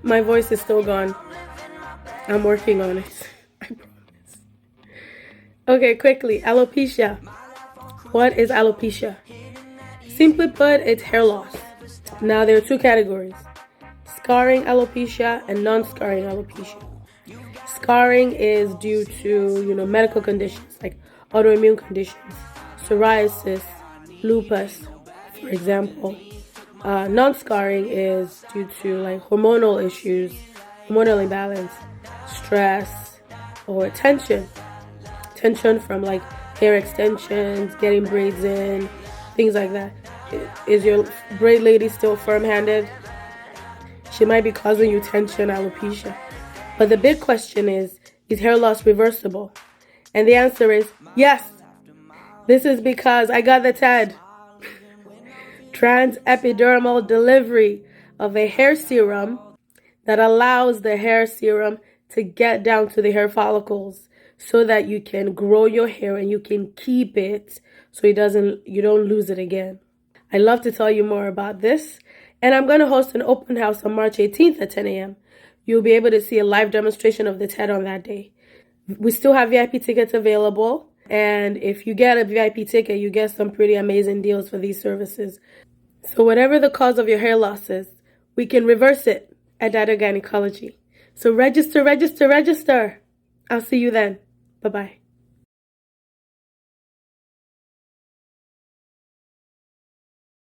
My voice is still gone. I'm working on it. I promise. Okay, quickly. Alopecia. What is alopecia? Simply put, it's hair loss. Now, there are two categories: scarring alopecia and non-scarring alopecia. Scarring is due to, medical conditions like autoimmune conditions, psoriasis, lupus, for example. Non-scarring is due to like hormonal issues, hormonal imbalance, stress, or tension. Tension from like hair extensions, getting braids in, things like that. Is your braid lady still firm-handed? She might be causing you tension, alopecia. But the big question is hair loss reversible? And the answer is yes. This is because I got the TED. Transepidermal delivery of a hair serum that allows the hair serum to get down to the hair follicles so that you can grow your hair and you can keep it so you don't lose it again. I'd love to tell you more about this. And I'm going to host an open house on March 18th at 10 a.m. You'll be able to see a live demonstration of the TED on that day. We still have VIP tickets available. And if you get a VIP ticket, you get some pretty amazing deals for these services. So whatever the cause of your hair loss is, we can reverse it at Dardur Gynecology. So register. I'll see you then. Bye-bye.